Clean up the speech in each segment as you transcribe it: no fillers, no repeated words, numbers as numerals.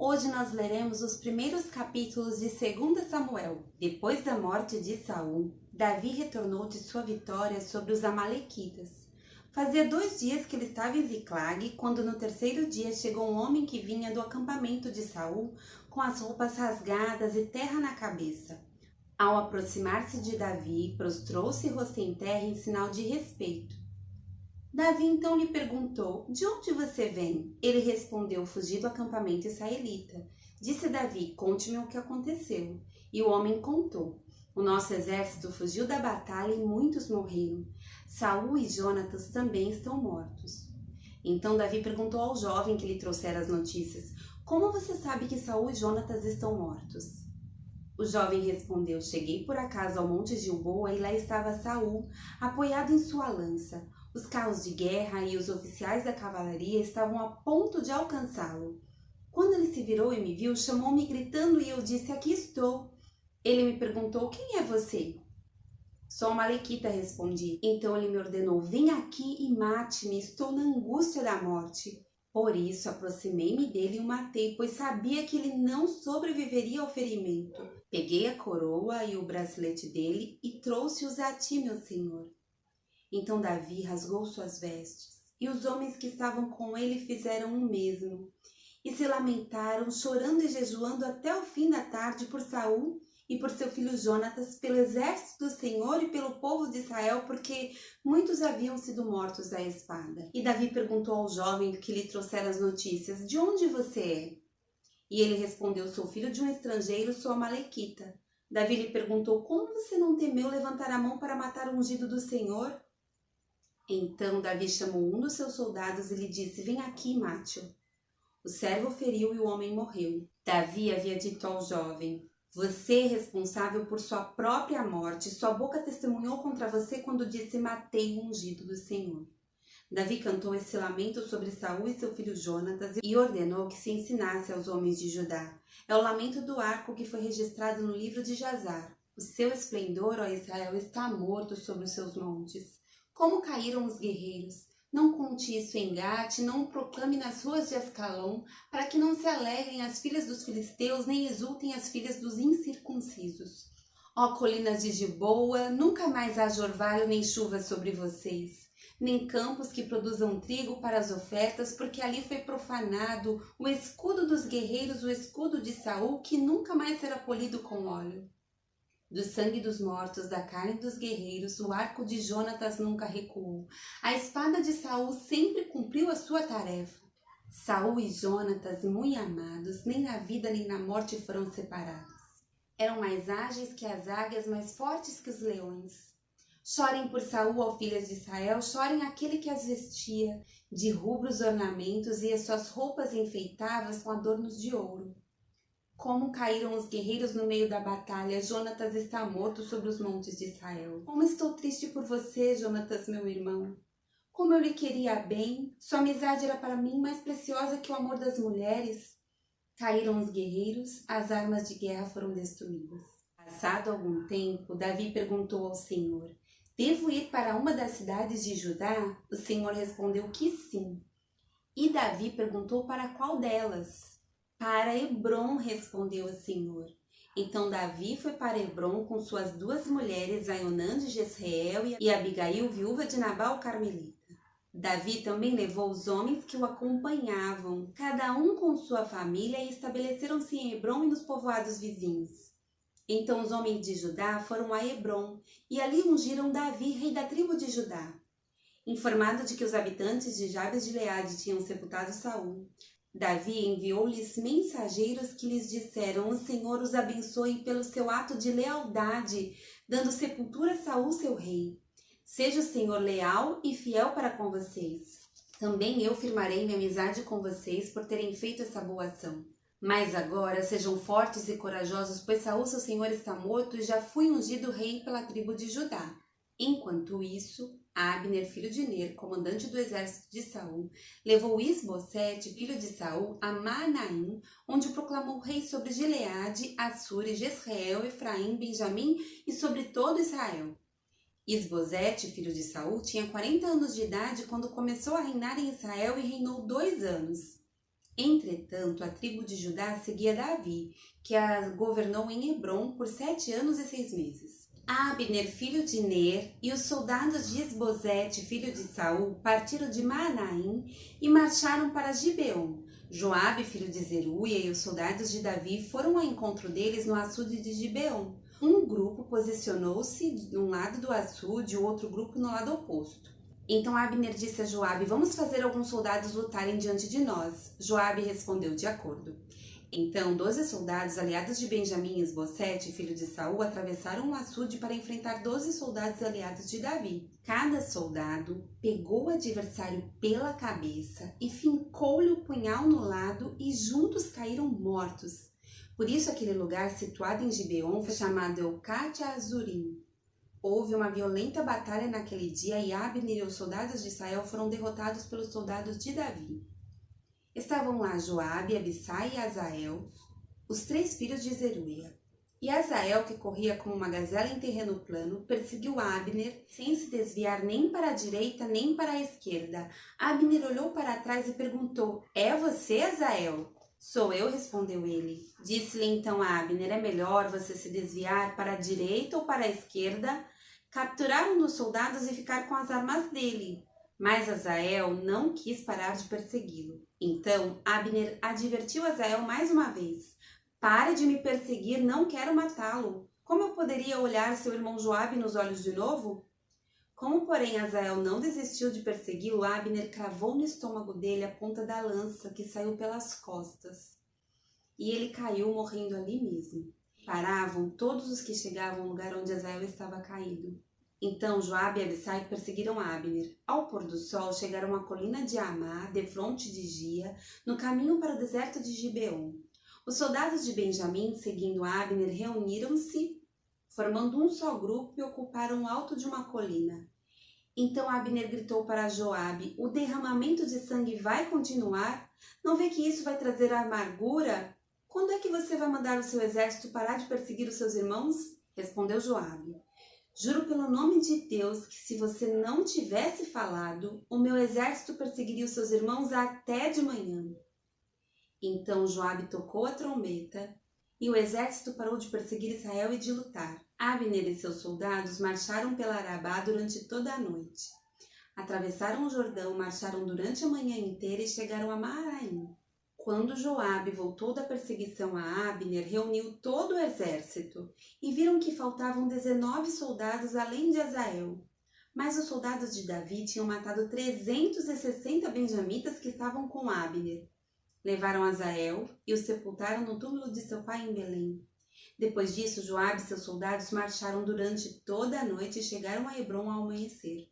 Hoje nós leremos os primeiros capítulos de 2 Samuel. Depois da morte de Saul, Davi retornou de sua vitória sobre os amalequitas. Fazia 2 dias que ele estava em Ziclag, quando no 3º dia chegou um homem que vinha do acampamento de Saul, com as roupas rasgadas e terra na cabeça. Ao aproximar-se de Davi, prostrou-se rosto em terra em sinal de respeito. Davi então lhe perguntou: "De onde você vem?" Ele respondeu: "Fugi do acampamento israelita." Disse Davi: "Conte-me o que aconteceu." E o homem contou: "O nosso exército fugiu da batalha e muitos morreram. Saul e Jonatas também estão mortos." Então Davi perguntou ao jovem que lhe trouxera as notícias: "Como você sabe que Saul e Jonatas estão mortos?" O jovem respondeu: "Cheguei por acaso ao monte Gilboa e lá estava Saul, apoiado em sua lança. Os carros de guerra e os oficiais da cavalaria estavam a ponto de alcançá-lo. Quando ele se virou e me viu, chamou-me gritando e eu disse: 'Aqui estou.' Ele me perguntou: 'Quem é você?' 'Sou Amalequita,' respondi. Então ele me ordenou: 'Vem aqui e mate-me, estou na angústia da morte.' Por isso aproximei-me dele e o matei, pois sabia que ele não sobreviveria ao ferimento. Peguei a coroa e o bracelete dele e trouxe-os a ti, meu senhor." Então Davi rasgou suas vestes, e os homens que estavam com ele fizeram o mesmo, e se lamentaram, chorando e jejuando até o fim da tarde por Saul e por seu filho Jonatas, pelo exército do Senhor e pelo povo de Israel, porque muitos haviam sido mortos à espada. E Davi perguntou ao jovem que lhe trouxera as notícias: "De onde você é?" E ele respondeu: "Sou filho de um estrangeiro, sou amalequita." Davi lhe perguntou: "Como você não temeu levantar a mão para matar o ungido do Senhor?" Então Davi chamou um dos seus soldados e lhe disse: "Vem aqui e mate-o." O servo feriu e o homem morreu. Davi havia dito ao jovem: "Você é responsável por sua própria morte. Sua boca testemunhou contra você quando disse: 'Matei o ungido do Senhor.'" Davi cantou esse lamento sobre Saul e seu filho Jonatas e ordenou que se ensinasse aos homens de Judá. É o lamento do arco que foi registrado no livro de Jazar. O seu esplendor, ó Israel, está morto sobre os seus montes. Como caíram os guerreiros! Não conte isso em Gate, não o proclame nas ruas de Ascalon, para que não se alegrem as filhas dos filisteus, nem exultem as filhas dos incircuncisos. Ó colinas de Gilboa, nunca mais haja orvalho nem chuva sobre vocês, nem campos que produzam trigo para as ofertas, porque ali foi profanado o escudo dos guerreiros, o escudo de Saul, que nunca mais será polido com óleo. Do sangue dos mortos, da carne dos guerreiros, o arco de Jonatas nunca recuou. A espada de Saul sempre cumpriu a sua tarefa. Saul e Jonatas, muito amados, nem na vida nem na morte foram separados. Eram mais ágeis que as águias, mais fortes que os leões. Chorem por Saul, ó filhas de Israel, chorem aquele que as vestia de rubros ornamentos e as suas roupas enfeitadas com adornos de ouro. Como caíram os guerreiros no meio da batalha, Jonatas está morto sobre os montes de Israel. Como estou triste por você, Jonatas, meu irmão. Como eu lhe queria bem, sua amizade era para mim mais preciosa que o amor das mulheres. Caíram os guerreiros, as armas de guerra foram destruídas. Passado algum tempo, Davi perguntou ao Senhor: "Devo ir para uma das cidades de Judá?" O Senhor respondeu que sim. E Davi perguntou: "Para qual delas?" "Para Hebrom", respondeu o Senhor. Então Davi foi para Hebrom com suas 2 mulheres, Aionã de Jezreel e Abigail, viúva de Nabal Carmelita. Davi também levou os homens que o acompanhavam, cada um com sua família, e estabeleceram-se em Hebrom e nos povoados vizinhos. Então os homens de Judá foram a Hebrom e ali ungiram Davi, rei da tribo de Judá. Informado de que os habitantes de Jabes de Gileade tinham sepultado Saul, Davi enviou-lhes mensageiros que lhes disseram: "O Senhor os abençoe pelo seu ato de lealdade, dando sepultura a Saul, seu rei. Seja o Senhor leal e fiel para com vocês. Também eu firmarei minha amizade com vocês por terem feito essa boa ação. Mas agora sejam fortes e corajosos, pois Saul, seu senhor, está morto e já fui ungido rei pela tribo de Judá." Enquanto isso, Abner, filho de Ner, comandante do exército de Saul, levou Isbosete, filho de Saul, a Maanaim, onde proclamou rei sobre Gileade, Assur e Jezreel, Efraim, Benjamim e sobre todo Israel. Isbosete, filho de Saul, tinha 40 anos de idade quando começou a reinar em Israel e reinou 2 anos. Entretanto, a tribo de Judá seguia Davi, que a governou em Hebrom por 7 anos e 6 meses. Abner, filho de Ner, e os soldados de Esbozete, filho de Saul, partiram de Maanaim e marcharam para Gibeon. Joabe, filho de Zeruia, e os soldados de Davi foram ao encontro deles no açude de Gibeon. Um grupo posicionou-se de um lado do açude e o outro grupo no lado oposto. Então Abner disse a Joabe: vamos fazer alguns soldados lutarem diante de nós. Joabe respondeu: de acordo. Então 12 soldados aliados de Benjamim e Esbozete, filho de Saul, atravessaram o açude para enfrentar 12 soldados aliados de Davi. Cada soldado pegou o adversário pela cabeça e fincou-lhe o punhal no lado e juntos caíram mortos. Por isso aquele lugar situado em Gibeon foi chamado Eucate Azurim. Houve uma violenta batalha naquele dia e Abner e os soldados de Israel foram derrotados pelos soldados de Davi. Estavam lá Joabe, Abissai e Azael, os 3 filhos de Zeruia. E Azael, que corria como uma gazela em terreno plano, perseguiu Abner, sem se desviar nem para a direita nem para a esquerda. Abner olhou para trás e perguntou: é você, Azael? Sou eu, respondeu ele. Disse-lhe então a Abner: é melhor você se desviar para a direita ou para a esquerda, capturar um dos soldados e ficar com as armas dele. Mas Azael não quis parar de persegui-lo. Então Abner advertiu Azael mais uma vez: pare de me perseguir, não quero matá-lo. Como eu poderia olhar seu irmão Joabe nos olhos de novo? Como, porém, Azael não desistiu de persegui-lo, Abner cravou no estômago dele a ponta da lança que saiu pelas costas. E ele caiu morrendo ali mesmo. Paravam todos os que chegavam ao lugar onde Azael estava caído. Então Joabe e Abissai perseguiram Abner. Ao pôr do sol, chegaram à colina de Amá, defronte de Gia, no caminho para o deserto de Gibeon. Os soldados de Benjamim, seguindo Abner, reuniram-se, formando um só grupo e ocuparam o alto de uma colina. Então Abner gritou para Joabe: o derramamento de sangue vai continuar? Não vê que isso vai trazer amargura? Quando é que você vai mandar o seu exército parar de perseguir os seus irmãos? Respondeu Joabe: juro pelo nome de Deus que se você não tivesse falado, o meu exército perseguiria os seus irmãos até de manhã. Então Joabe tocou a trombeta e o exército parou de perseguir Israel e de lutar. Abner e seus soldados marcharam pela Arabá durante toda a noite. Atravessaram o Jordão, marcharam durante a manhã inteira e chegaram a Maaraim. Quando Joabe voltou da perseguição a Abner, reuniu todo o exército e viram que faltavam 19 soldados além de Azael. Mas os soldados de Davi tinham matado 360 benjamitas que estavam com Abner. Levaram Azael e o sepultaram no túmulo de seu pai em Belém. Depois disso, Joabe e seus soldados marcharam durante toda a noite e chegaram a Hebrom ao amanhecer.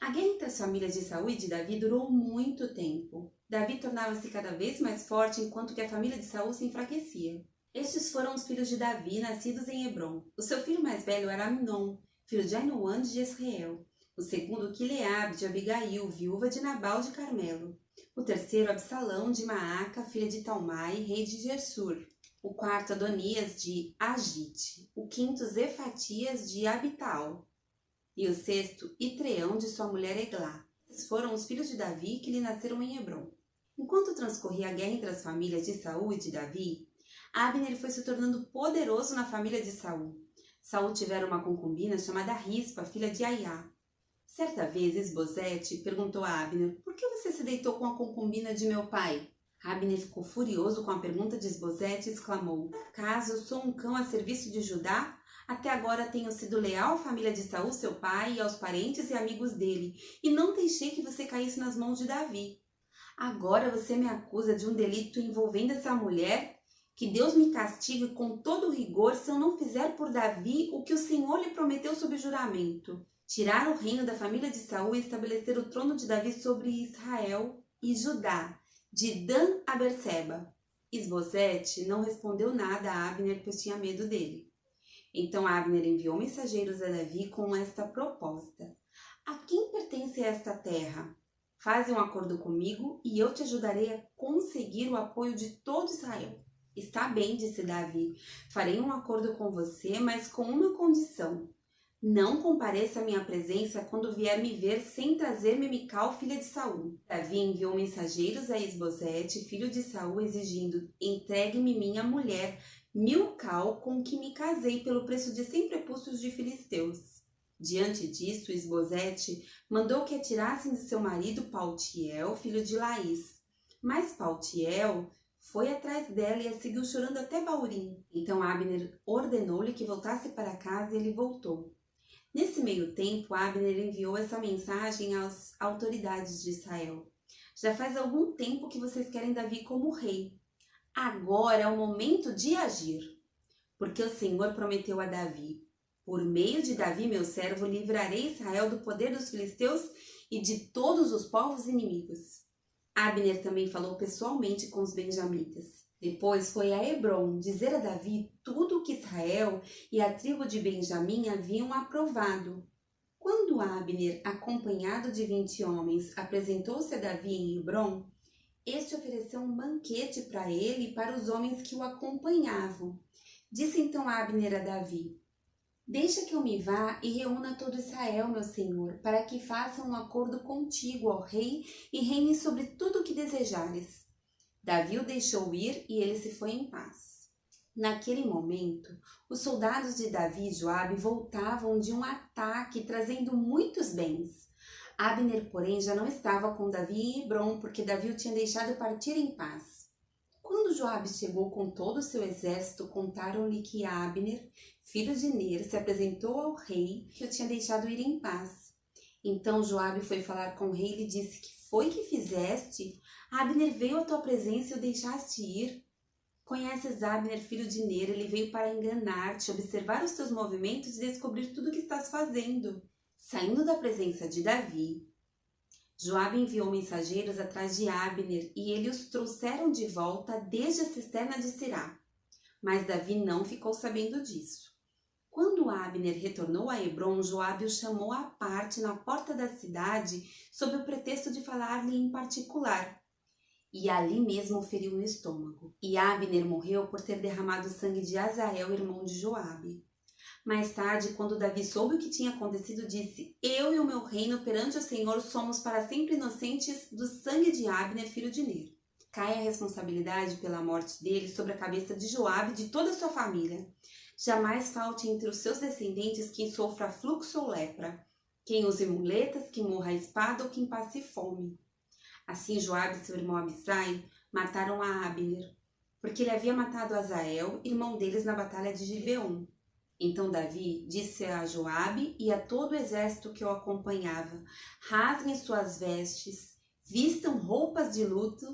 A guerra entre as famílias de Saul e de Davi durou muito tempo. Davi tornava-se cada vez mais forte, enquanto que a família de Saul se enfraquecia. Estes foram os filhos de Davi, nascidos em Hebrom. O seu filho mais velho era Amnon, filho de Ainoã de Jezreel. O segundo, Quileabe, de Abigail, viúva de Nabal de Carmelo. O terceiro, Absalão, de Maaca, filha de Talmai, rei de Gersur. O quarto, Adonias, de Agite. O quinto, Zefatias, de Abital. E o sexto, Itreão, de sua mulher Eglá. Esses foram os filhos de Davi que lhe nasceram em Hebrom. Enquanto transcorria a guerra entre as famílias de Saul e de Davi, Abner foi se tornando poderoso na família de Saul. Saul tivera uma concubina chamada Rispa, filha de Aiá. Certa vez, Esbozete perguntou a Abner: por que você se deitou com a concubina de meu pai? Abner ficou furioso com a pergunta de Esbozete e exclamou: caso eu sou um cão a serviço de Judá? Até agora tenho sido leal à família de Saul, seu pai, e aos parentes e amigos dele, e não deixei que você caísse nas mãos de Davi. Agora você me acusa de um delito envolvendo essa mulher? Que Deus me castigue com todo rigor se eu não fizer por Davi o que o Senhor lhe prometeu sob juramento: tirar o reino da família de Saul e estabelecer o trono de Davi sobre Israel e Judá, de Dan a Berseba. Esbozete não respondeu nada a Abner, pois tinha medo dele. Então Abner enviou mensageiros a Davi com esta proposta: a quem pertence esta terra? Faze um acordo comigo e eu te ajudarei a conseguir o apoio de todo Israel. Está bem, disse Davi, farei um acordo com você, mas com uma condição. Não compareça à minha presença quando vier me ver sem trazer-me Mical, filha de Saul. Davi enviou mensageiros a Isbosete, filho de Saul, exigindo: entregue-me minha mulher, Milcal, com que me casei pelo preço de 100 prepúcios de filisteus. Diante disso, Isbosete mandou que atirassem de seu marido Paltiel, filho de Laís. Mas Paltiel foi atrás dela e a seguiu chorando até Baurim. Então Abner ordenou-lhe que voltasse para casa e ele voltou. Nesse meio tempo, Abner enviou essa mensagem às autoridades de Israel: já faz algum tempo que vocês querem Davi como rei. Agora é o momento de agir, porque o Senhor prometeu a Davi: por meio de Davi, meu servo, livrarei Israel do poder dos filisteus e de todos os povos inimigos. Abner também falou pessoalmente com os benjamitas. Depois foi a Hebrom dizer a Davi tudo o que Israel e a tribo de Benjamim haviam aprovado. Quando Abner, acompanhado de 20 homens, apresentou-se a Davi em Hebrom, este ofereceu um banquete para ele e para os homens que o acompanhavam. Disse então Abner a Davi: deixa que eu me vá e reúna todo Israel, meu senhor, para que façam um acordo contigo, ó rei, e reine sobre tudo o que desejares. Davi o deixou ir e ele se foi em paz. Naquele momento, os soldados de Davi e Joabe voltavam de um ataque, trazendo muitos bens. Abner, porém, já não estava com Davi em Hebrom, porque Davi o tinha deixado partir em paz. Quando Joabe chegou com todo o seu exército, contaram-lhe que Abner, filho de Ner, se apresentou ao rei, que o tinha deixado ir em paz. Então Joabe foi falar com o rei e lhe disse: que foi que fizeste? Abner veio à tua presença e o deixaste ir. Conheces Abner, filho de Ner, ele veio para enganar-te, observar os teus movimentos e descobrir tudo o que estás fazendo. Saindo da presença de Davi, Joabe enviou mensageiros atrás de Abner e eles os trouxeram de volta desde a cisterna de Sirá. Mas Davi não ficou sabendo disso. Quando Abner retornou a Hebrom, Joabe o chamou à parte na porta da cidade sob o pretexto de falar-lhe em particular. E ali mesmo o feriu no estômago. E Abner morreu por ter derramado o sangue de Azael, irmão de Joabe. Mais tarde, quando Davi soube o que tinha acontecido, disse: eu e o meu reino perante o Senhor somos para sempre inocentes do sangue de Abner, filho de Ner. Cai a responsabilidade pela morte dele sobre a cabeça de Joabe e de toda a sua família. Jamais falte entre os seus descendentes quem sofra fluxo ou lepra, quem use muletas, quem morra a espada ou quem passe fome. Assim Joabe e seu irmão Abissai mataram a Abner, porque ele havia matado Azael, irmão deles, na batalha de Gibeon. Então Davi disse a Joabe e a todo o exército que o acompanhava: rasguem suas vestes, vistam roupas de luto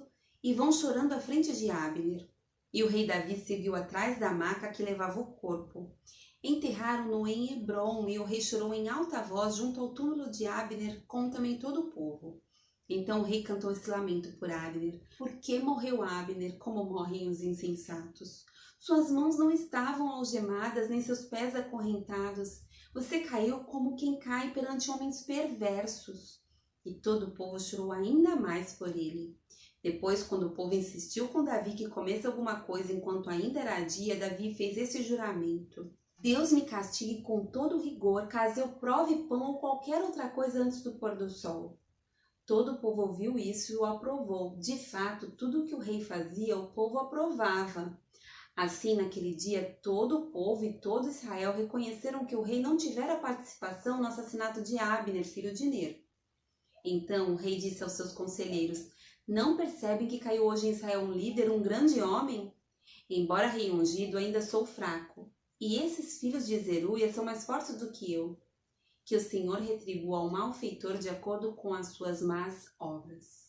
e vão chorando à frente de Abner. E o rei Davi seguiu atrás da maca que levava o corpo. Enterraram-no em Hebrom e o rei chorou em alta voz junto ao túmulo de Abner, como também todo o povo. Então o rei cantou esse lamento por Abner: por que morreu Abner como morrem os insensatos? Suas mãos não estavam algemadas, nem seus pés acorrentados. Você caiu como quem cai perante homens perversos. E todo o povo chorou ainda mais por ele. Depois, quando o povo insistiu com Davi que comesse alguma coisa enquanto ainda era dia, Davi fez esse juramento: Deus me castigue com todo rigor, caso eu prove pão ou qualquer outra coisa antes do pôr do sol. Todo o povo ouviu isso e o aprovou. De fato, tudo o que o rei fazia, o povo aprovava. Assim, naquele dia, todo o povo e todo Israel reconheceram que o rei não tivera participação no assassinato de Abner, filho de Ner. Então o rei disse aos seus conselheiros: não percebem que caiu hoje em Israel um líder, um grande homem? Embora rei ungido, ainda sou fraco. E esses filhos de Zeruia são mais fortes do que eu. Que o Senhor retribua ao malfeitor de acordo com as suas más obras.